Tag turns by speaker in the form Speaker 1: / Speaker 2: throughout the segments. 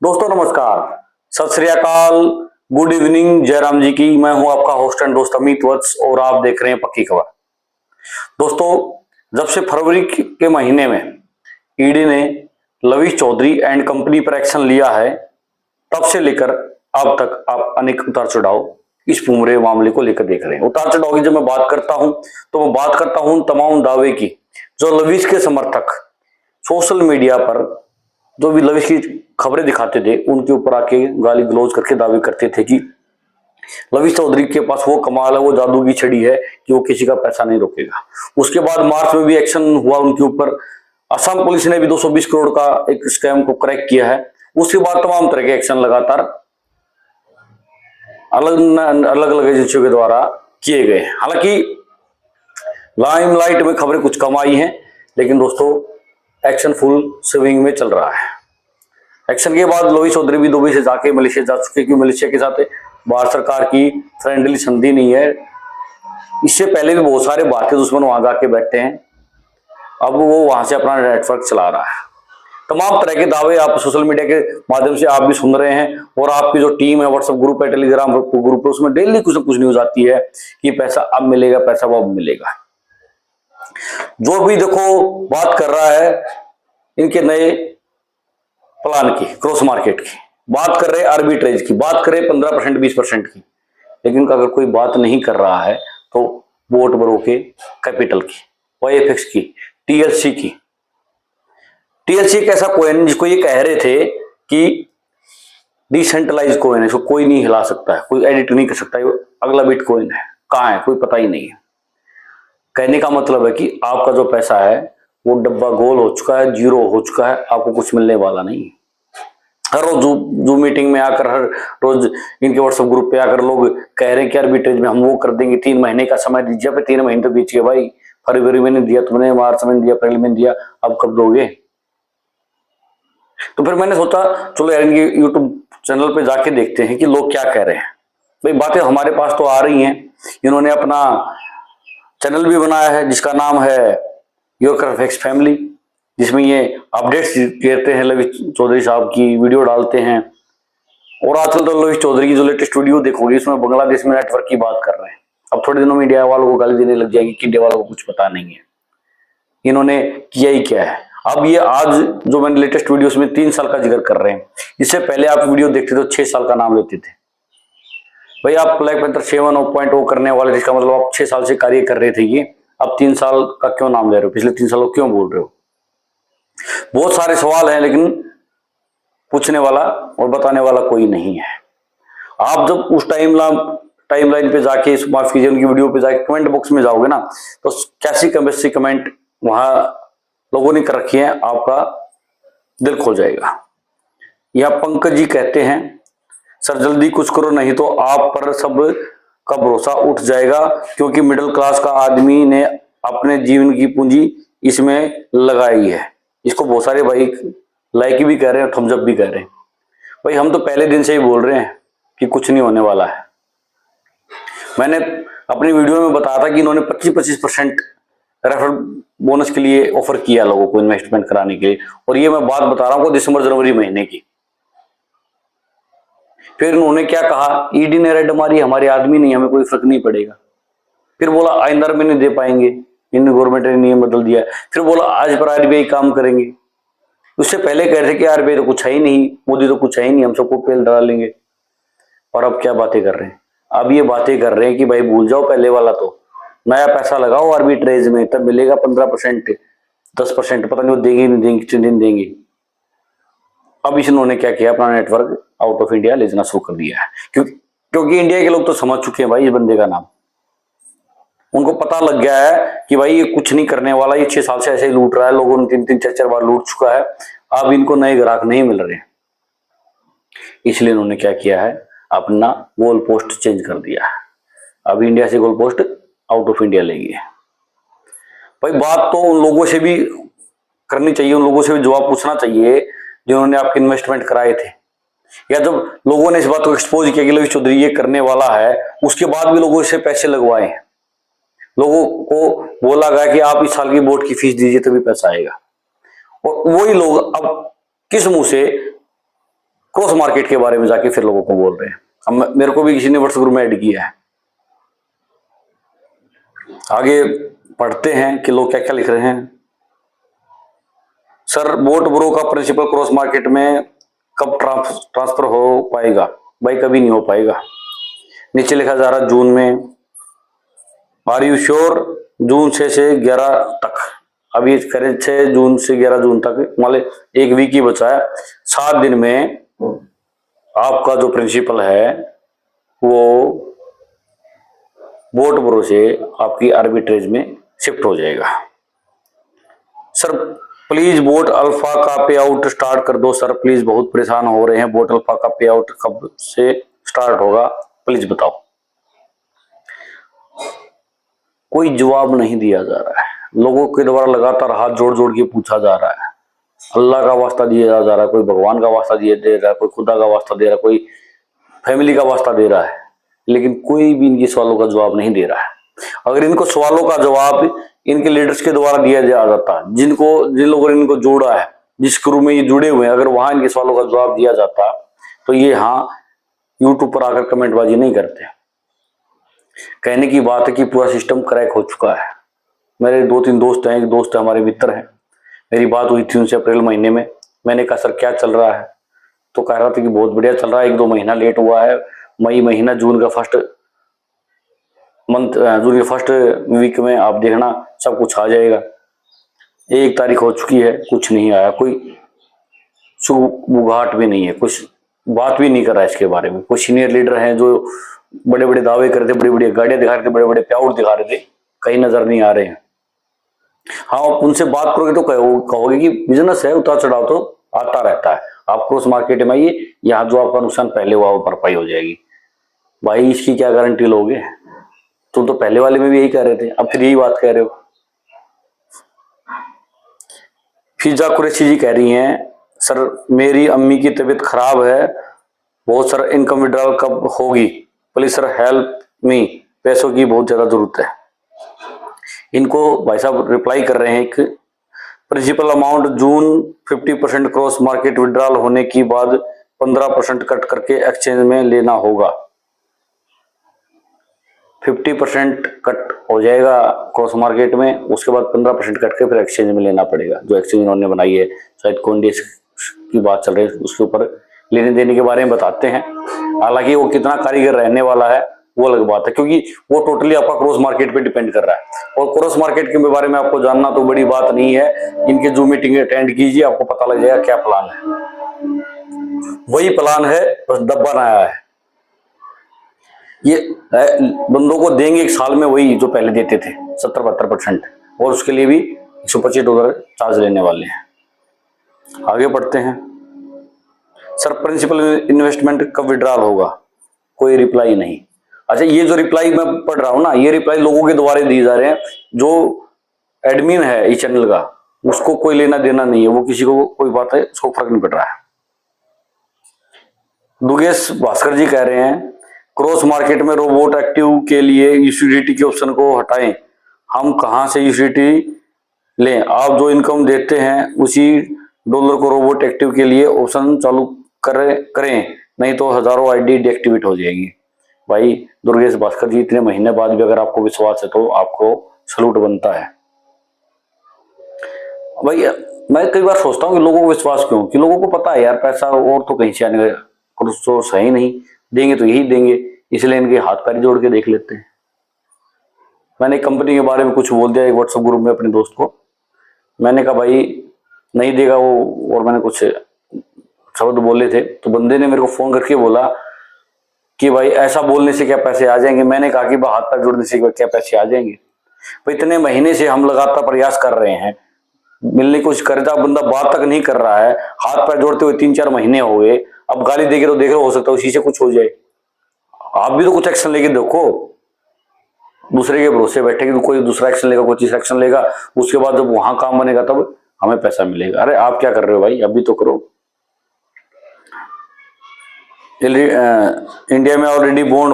Speaker 1: दोस्तों नमस्कार, सत श्री अकाल, गुड इवनिंग, जयराम जी की। मैं हूं आपका होस्ट एंड दोस्त अमित वत्स और आप देख रहे हैं पक्की खबर। दोस्तों, जब से फरवरी के महीने में ईडी ने लविश चौधरी एंड कंपनी पर एक्शन लिया है, तब से लेकर अब तक आप अनेक उतार चढ़ाव इस पूरे मामले को लेकर देख रहे हैं। उतार चढ़ाव की जब मैं बात करता हूं तो मैं बात करता हूं तमाम दावे की जो लविश के समर्थक सोशल मीडिया पर जो भी लविश की खबरें दिखाते थे उनके ऊपर आके गाली गलौज करके दावे करते थे कि लविश चौधरी के पास वो कमाल है, वो जादू की छड़ी है कि वो किसी का पैसा नहीं रोकेगा। उसके बाद मार्च में भी एक्शन हुआ उनके ऊपर। असम पुलिस ने भी 220 करोड़ का एक स्कैम को क्रैक किया है। उसके बाद तमाम तरह के एक्शन लगातार अलग अलग एजेंसियों के द्वारा किए गए। हालांकि लाइमलाइट में खबरें कुछ कम आई हैं, लेकिन दोस्तों एक्शन फुल स्विंग में चल रहा है। एक्शन के बाद लविश चौधरी भी दुबई से जाके मलेशिया जा चुके, क्योंकि मलेशिया के साथ भारत सरकार की फ्रेंडली संधि नहीं है। इससे पहले भी बहुत सारे भारतीय दुश्मन वहां जाके बैठे हैं। अब वो वहां से अपना नेटवर्क चला रहा है। तमाम तरह के दावे आप सोशल मीडिया के माध्यम से आप भी सुन रहे हैं, और आपकी जो टीम है, व्हाट्सएप ग्रुप है, टेलीग्राम ग्रुप है, उसमें डेली कुछ न कुछ न्यूज आती है कि पैसा अब मिलेगा, पैसा वो अब मिलेगा। जो भी देखो बात कर रहा है इनके नए प्लान की, क्रॉस मार्केट की बात कर रहे हैं, आर्बिट्रेज की बात करें, 15% 20% की। लेकिन अगर कोई बात नहीं कर रहा है तो बोट बरो के कैपिटल की, वाईएफएक्स की, टीएलसी की। टीएलसी एक ऐसा कॉइन जिसको ये कह रहे थे कि डिसेंट्रलाइज कॉइन है, इसको कोई नहीं हिला सकता है, कोई एडिट नहीं कर सकता है, अगला बिटकॉइन है, कहां है कोई पता ही नहीं है। कहने का मतलब है कि आपका जो पैसा है वो डब्बा गोल हो चुका है, जीरो हो चुका है, आपको कुछ मिलने वाला नहीं है। हर रोज जूम मीटिंग में आकर, हर रोज इनके व्हाट्सएप ग्रुप पे आकर लोग कह रहे हैं कि आर्बिट्रेज में हम वो कर देंगे, 3 महीने का समय दीजिए। पे 3 महीने तो बीच गए भाई, फरवरी में नहीं दिया तुमने, मार्च में दिया, अप्रैल में दिया, अब कब दोगे? तो फिर मैंने सोचा चलो यार इनके यूट्यूब चैनल पे जाके देखते हैं कि लोग क्या कह रहे हैं। भाई बातें हमारे पास तो आ रही हैं। इन्होंने अपना चैनल भी बनाया है जिसका नाम है योर फैक्स फैमिली, जिसमें ये अपडेट्स देते हैं, लविश चौधरी साहब की वीडियो डालते हैं। और आजकल तो लविश चौधरी की जो लेटेस्ट वीडियो देखोगे इसमें बांग्लादेश में नेटवर्क की बात कर रहे हैं। अब थोड़े दिनों में इंडिया वालों को गाली देने लग जाएंगे कि इंडिया वालों को कुछ पता नहीं है, इन्होंने किया ही क्या है। अब ये आज जो मैंने लेटेस्ट वीडियो में 3 साल का जिक्र कर रहे हैं, इससे पहले आप वीडियो देखते तो 6 साल का नाम लेते थे। भाई आप ब्लैक पैंथर 7.0 करने वाले, जिसका मतलब आप 6 साल से कार्य कर रहे थे, ये अब 3 साल का क्यों नाम ले रहे हो? पिछले 3 सालों क्यों बोल रहे हो? बहुत सारे सवाल हैं, लेकिन पूछने वाला और बताने वाला कोई नहीं है। आप जब उस टाइमलाइन पे जाके, माफ कीजिए, उनकी वीडियो पे जाके कमेंट बॉक्स में जाओगे ना, तो कैसी कैसी कमेंट वहां लोगों ने कर रखी है, आपका दिल खो जाएगा। यह पंकज जी कहते हैं, सर जल्दी कुछ करो नहीं तो आप पर सब का भरोसा उठ जाएगा, क्योंकि मिडिल क्लास का आदमी ने अपने जीवन की पूंजी इसमें लगाई है। इसको बहुत सारे भाई लाइक भी कह रहे हैं, थम्स अप भी कह रहे हैं। भाई हम तो पहले दिन से ही बोल रहे हैं कि कुछ नहीं होने वाला है। मैंने अपनी वीडियो में बताया था कि इन्होंने 25% रेफरल बोनस के लिए ऑफर किया लोगों को इन्वेस्टमेंट कराने के लिए, और ये मैं बात बता रहा हूँ दिसंबर जनवरी महीने की। फिर उन्होंने क्या कहा, ईडी ने रेड मारी, हमारे आदमी नहीं, हमें कोई फर्क नहीं पड़ेगा। फिर बोला आइंदा में नहीं दे पाएंगे, इन गवर्नमेंट ने नियम बदल दिया। फिर बोला आज पर आरबीआई काम करेंगे। उससे पहले कह रहे थे कि आरबीआई तो कुछ है ही नहीं, मोदी तो कुछ है ही नहीं, हम सबको पेल डाल लेंगे। और अब क्या बातें कर रहे हैं? अब ये बातें कर रहे हैं कि भाई भूल जाओ पहले वाला, तो नया पैसा लगाओ आर्बिट्रेज में, तब मिलेगा 15%, 10%, पता नहीं वो देंगे नहीं देंगे, कितने दिन देंगे। अब इन्होंने क्या किया, अपना नेटवर्क आउट ऑफ इंडिया ले जाना शुरू कर दिया है, क्योंकि इंडिया के लोग तो समझ चुके हैं भाई इस बंदे का नाम। उनको पता लग गया है कि भाई ये कुछ नहीं करने वाला, ये 6 साल से ऐसे ही लूट रहा है, लोगों ने 3-3 4-4 बार लूट चुका है। अब इनको नए ग्राहक नहीं मिल रहे, इसलिए इन्होंने क्या किया है, अपना गोल पोस्ट चेंज कर दिया है। अब इंडिया से goal post out of India लेंगे। भाई बात तो उन लोगों से भी करनी चाहिए, उन लोगों से भी जवाब पूछना चाहिए जिन्होंने आपके इन्वेस्टमेंट कराए थे। या जब लोगों ने इस बात को एक्सपोज किया कि लविश चौधरी ये करने वाला है, उसके बाद भी लोगों से पैसे लगवाए हैं। लोगों को बोला गया कि आप इस साल की बोर्ड की फीस दीजिए तभी पैसा आएगा, और वही लोग अब किस मुंह से क्रॉस मार्केट के बारे में जाके फिर लोगों को बोल रहे हैं। अब मेरे को भी किसी ने व्हाट्सएप ग्रुप में ऐड किया है। आगे पढ़ते हैं कि लोग क्या क्या लिख रहे हैं। सर बोट ब्रो का प्रिंसिपल क्रॉस मार्केट में कब ट्रांसफर हो पाएगा? भाई कभी नहीं हो पाएगा। नीचे लिखा जा रहा जून में। Are you sure? जून 6 से 11 तक। अभी करें 6 जून से 11 जून तक, मतलब एक वीक ही बचा है। 7 दिन में आपका जो प्रिंसिपल है वो बोट ब्रो से आपकी आर्बिट्रेज में शिफ्ट हो जाएगा। सर प्लीज बोट अल्फा का पे आउट स्टार्ट कर दो सर, प्लीज बहुत परेशान हो रहे हैं। बोट अल्फा का पे आउट कब से स्टार्ट होगा प्लीज बताओ। कोई जवाब नहीं दिया जा रहा है। लोगों के द्वारा लगातार हाथ जोड़ जोड़ के पूछा जा रहा है। अल्लाह का वास्ता दिया जा रहा है, कोई भगवान का वास्ता दे रहा है, कोई खुदा का वास्ता दे रहा है, कोई फैमिली का वास्ता दे रहा है, लेकिन कोई भी इनके सवालों का जवाब नहीं दे रहा है। अगर इनको सवालों का जवाब इनके लीडर्स के द्वारा दिया जाता, जिन लोगों ने इनको जोड़ा है, जिस क्रू में ये जुड़े हुए हैं, अगर वहां इनके सवालों का जवाब दिया जाता तो ये हाँ यूट्यूब पर आकर कमेंटबाजी नहीं करते। कहने की बात है कि पूरा सिस्टम क्रैक हो चुका है। मेरे 2-3 दोस्त हैं, एक दोस्त है हमारे मित्र हैं, मेरी बात हुई थी उनसे अप्रैल महीने में। मैंने कहा सर क्या चल रहा है? तो कह रहा था कि बहुत बढ़िया चल रहा है, 1-2 महीना लेट हुआ है, मई महीना जून का फर्स्ट वीक में आप देखना सब कुछ आ जाएगा। 1 तारीख हो चुकी है, कुछ नहीं आया, कोई सुगबुगाहट भी नहीं है, कुछ बात भी नहीं कर रहा है इसके बारे में। कुछ सीनियर लीडर हैं जो बड़े बड़े दावे करते, बड़ी बड़ी गाड़ियां दिखा रहे थे, बड़े बड़े प्याउट दिखा रहे थे, कहीं नजर नहीं आ रहे हैं। हाँ उनसे बात करोगे तो कहोगे कि बिजनेस है, उतार चढ़ाव तो आता रहता है, आप क्रॉस मार्केट में आइए, यहाँ जो आपका नुकसान पहले हुआ वो भरपाई हो जाएगी। भाई इसकी क्या गारंटी लोगे? तुम तो पहले वाले में भी यही कह रहे थे, अब फिर यही बात कह रहे हो। फिजा कुरैशी जी कह रही हैं सर मेरी अम्मी की तबीयत खराब है, बहुत सारा इनकम विड्रॉल कब होगी प्लीज सर हेल्प मी, पैसों की बहुत ज्यादा जरूरत है। इनको भाई साहब रिप्लाई कर रहे हैं कि प्रिंसिपल अमाउंट जून 50% क्रॉस मार्केट विड्रॉल होने के बाद 15% कट करके एक्सचेंज में लेना होगा। 50% कट हो जाएगा क्रॉस मार्केट में, उसके बाद 15% कट के फिर एक्सचेंज में लेना पड़ेगा। जो एक्सचेंज उन्होंने बनाई है, शायद कोइनडेस्क की बात चल रही है, उसके ऊपर लेने देने के बारे में बताते हैं। हालांकि वो कितना कारीगर रहने वाला है वो अलग बात है, क्योंकि वो टोटली आपका क्रॉस मार्केट पे डिपेंड कर रहा है। और क्रॉस मार्केट के बारे में आपको जानना तो बड़ी बात नहीं है, इनके जूम मीटिंग अटेंड कीजिए, आपको पता लग जाएगा क्या प्लान है। वही प्लान है, बस डब्बा नया है। ये बंदों को देंगे 1 साल में वही जो पहले देते थे 70-72%, और उसके लिए भी $125 चार्ज लेने वाले हैं। आगे बढ़ते हैं। सर प्रिंसिपल इन्वेस्टमेंट कब विड्रॉल होगा? कोई रिप्लाई नहीं। अच्छा ये जो रिप्लाई मैं पढ़ रहा हूं ना, ये रिप्लाई लोगों के द्वारा दिए जा रहे हैं। जो एडमिन है इस चैनल का उसको कोई लेना देना नहीं है, वो किसी को कोई बात है उसको फर्क नहीं पड़ रहा है। दुगेश भास्कर जी कह रहे हैं क्रॉस मार्केट में रोबोट एक्टिव के लिए यूसीडीटी के ऑप्शन को हटाएं। हम कहां से यूसीडीटी लें? आप जो इनकम देते हैं उसी डॉलर को रोबोट एक्टिव के लिए ऑप्शन चालू करें, नहीं तो हजारों आईडी डीएक्टिवेट हो जाएगी। भाई दुर्गेश भास्कर जी, इतने महीने बाद भी अगर आपको विश्वास है तो आपको सलूट बनता है। भाई मैं कई बार सोचता हूँ कि लोगों को विश्वास क्यों, कि लोगों को पता है यार पैसा और तो कहीं से आने का सोर्स है ही नहीं, देंगे तो यही देंगे, इसलिए इनके हाथ पैर जोड़ के देख लेते हैं। मैंने कंपनी के बारे में कुछ बोल दिया एक व्हाट्सएप ग्रुप में अपने दोस्त को, मैंने कहा भाई नहीं देगा वो, और मैंने कुछ शब्द बोले थे तो बंदे ने मेरे को फोन करके बोला कि भाई ऐसा बोलने से क्या पैसे आ जाएंगे? मैंने कहा कि भाई हाथ पैर जोड़ने से क्या पैसे आ जाएंगे? भाई इतने महीने से हम लगातार प्रयास कर रहे हैं, मिलने की कोशिश कर रहा, बंदा बात तक नहीं कर रहा है, हाथ पैर जोड़ते हुए 3-4 महीने हो गए, अब गाली देके तो देख रहे हो सकता है उसी से कुछ हो जाए। आप भी तो कुछ एक्शन लेके देखो, दूसरे के भरोसे बैठे कि कोई दूसरा एक्शन लेगा, कोई तीसरा एक्शन लेगा, उसके बाद जब वहां काम बनेगा तब हमें पैसा मिलेगा। अरे आप क्या कर रहे हो भाई, अभी तो करो। इंडिया में ऑलरेडी बॉन्ड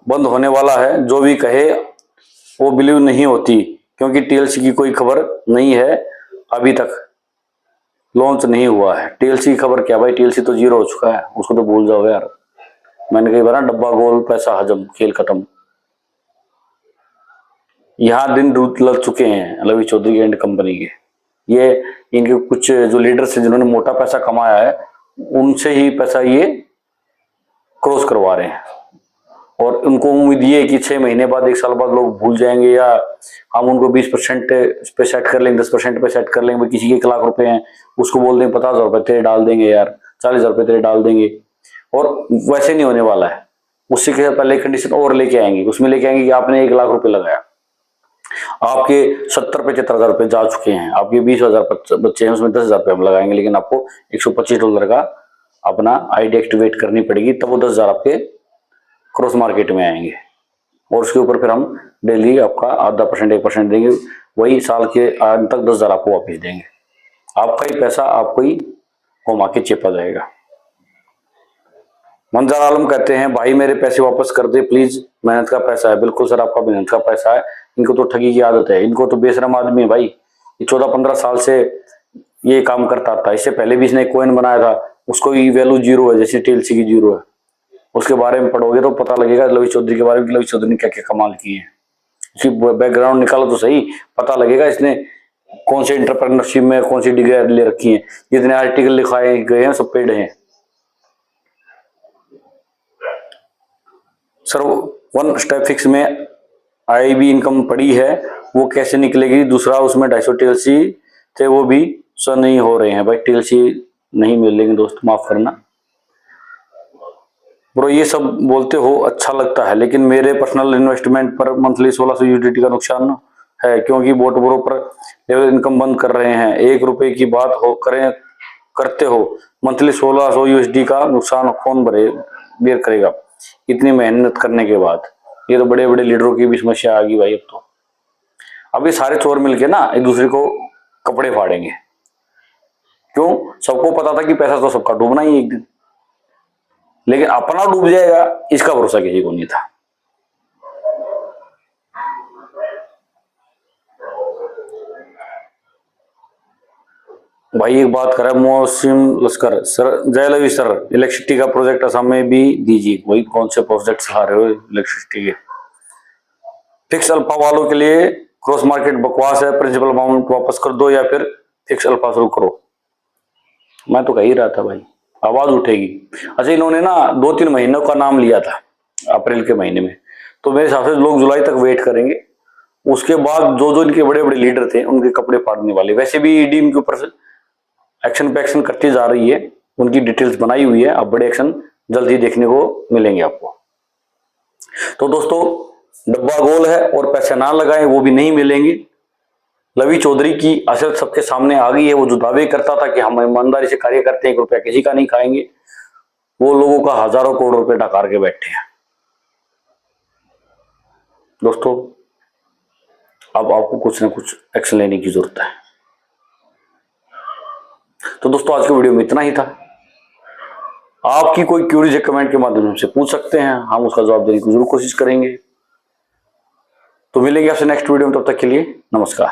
Speaker 1: बंद होने वाला है, जो भी कहे वो बिलीव नहीं होती, क्योंकि टीएलसी की कोई खबर नहीं है अभी तक। लॉन्च नहीं हुआ है। टीएलसी की खबर क्या भाई, टीएलसी तो जीरो हो चुका है, उसको तो भूल जाओ यार। मैंने कही बार डब्बा गोल पैसा हजम, खेल खत्म। यहाँ दिन लग चुके हैं लवी चौधरी एंड कंपनी के। ये इनके कुछ जो लीडर्स हैं जिन्होंने मोटा पैसा कमाया है, उनसे ही पैसा ये क्रॉस करवा रहे हैं। और उनको उम्मीद ये है कि 6 महीने बाद, 1 साल बाद लोग भूल जाएंगे, या हम उनको 20% पे सेट कर लेंगे, 10% पे सेट कर लेंगे। भाई किसी के 1 लाख रुपए हैं, उसको बोल देंगे 50,000 रुपए तेरे डाल देंगे यार, 40,000 रुपए तेरे डाल देंगे। और वैसे नहीं होने वाला है। उससे के पहले कंडीशन और लेके आएंगे, उसमें लेके आएंगे कि आपने 1 लाख रुपए लगाया, आपके 70-75,000 रुपए जा चुके हैं, आपके 20,000 बच्चे हैं, उसमें 10,000 रुपए हम लगाएंगे, लेकिन आपको $125 का अपना आईडी एक्टिवेट करनी पड़ेगी, तब वो 10,000 आपके क्रॉस मार्केट में आएंगे। और उसके ऊपर फिर हम डेली आपका 0.5%, 1% देंगे। वही साल के अंत तक 10,000 आपको वापस देंगे। आपका ही पैसा आपको ही घुमा के चेपा जाएगा। मंजर आलम कहते हैं भाई मेरे पैसे वापस कर दे प्लीज, मेहनत का पैसा है। बिल्कुल सर, आपका मेहनत का पैसा है। इनको तो ठगी की आदत है, इनको तो बेशरम आदमी है भाई। ये 14-15 साल से ये काम करता था। इससे पहले भी इसने कॉइन बनाया था, उसको भी वैल्यू जीरो है, जैसे टीएलसी की जीरो है। उसके बारे में पढ़ोगे तो पता लगेगा लवी चौधरी के बारे में, लवी चौधरी ने क्या क्या कमाल किए हैं। उसकी बैकग्राउंड निकालो तो सही, पता लगेगा इसने कौन से एंटरप्रेन्योरशिप में कौन सी डिग्री ले रखी है। जितने आर्टिकल लिखाए गए हैं सब पेड हैं। सर 1 स्टेप फिक्स में आईबी इनकम पड़ी है, वो कैसे निकलेगी? दूसरा उसमें 250 टीएलसी थे, वो भी सर नहीं हो रहे हैं। भाई टीएलसी नहीं मिलेंगे दोस्त, माफ करना ब्रो। ये सब बोलते हो अच्छा लगता है, लेकिन मेरे पर्सनल इन्वेस्टमेंट पर मंथली 1600 यूएसडी का नुकसान है, क्योंकि बोट ब्रोकर लेवल इनकम बंद कर रहे हैं। 1 रुपए की बात हो करते हो, मंथली 1600 यूएसडी का नुकसान कौन बेयर करेगा इतनी मेहनत करने के बाद? ये तो बड़े बड़े लीडरों की भी समस्या आ गई भाई। अब ये सारे चोर मिलके ना एक दूसरे को कपड़े फाड़ेंगे। क्यों? सबको पता था कि पैसा तो सबका डूबना ही एक दिन, लेकिन अपना डूब जाएगा इसका भरोसा किसी को नहीं था। भाई एक बात करे मोहसिन लश्कर सर, जय लवी सर, इलेक्ट्रिसिटी का प्रोजेक्ट असम में भी दीजिए। वही कौन से प्रोजेक्ट ला रहे हो इलेक्ट्रिसिटी के? फिक्स अल्फा वालों के लिए क्रॉस मार्केट बकवास है, प्रिंसिपल अमाउंट वापस कर दो या फिर फिक्स अल्फा शुरू करो। मैं तो कह ही रहा था भाई, आवाज उठेगी। अच्छा, इन्होंने ना 2-3 महीनों का नाम लिया था अप्रैल के महीने में, तो मेरे हिसाब से लोग जुलाई तक वेट करेंगे। उसके बाद जो जो इनके बड़े बड़े लीडर थे उनके कपड़े फाड़ने वाले। वैसे भी ईडी इनके ऊपर एक्शन पे एक्शन करती जा रही है, उनकी डिटेल्स बनाई हुई है। अब बड़े एक्शन जल्दी देखने को मिलेंगे आपको। तो दोस्तों, डब्बा गोल है और पैसे ना लगाएं, वो भी नहीं मिलेंगे। लवी चौधरी की असलियत सबके सामने आ गई है। वो जो दावे करता था कि हम ईमानदारी से कार्य करते हैं, 1 रुपया किसी का नहीं खाएंगे, वो लोगों का हजारों करोड़ रुपए डकार के बैठे हैं। दोस्तों, अब आपको कुछ ना कुछ एक्शन लेने की जरूरत है। तो दोस्तों, आज के वीडियो में इतना ही था। आपकी कोई क्यूरीज है कमेंट के माध्यम से पूछ सकते हैं, हम उसका जवाब देने की जरूर कोशिश करेंगे। तो मिलेंगे आपसे नेक्स्ट वीडियो में, तब तक के लिए नमस्कार।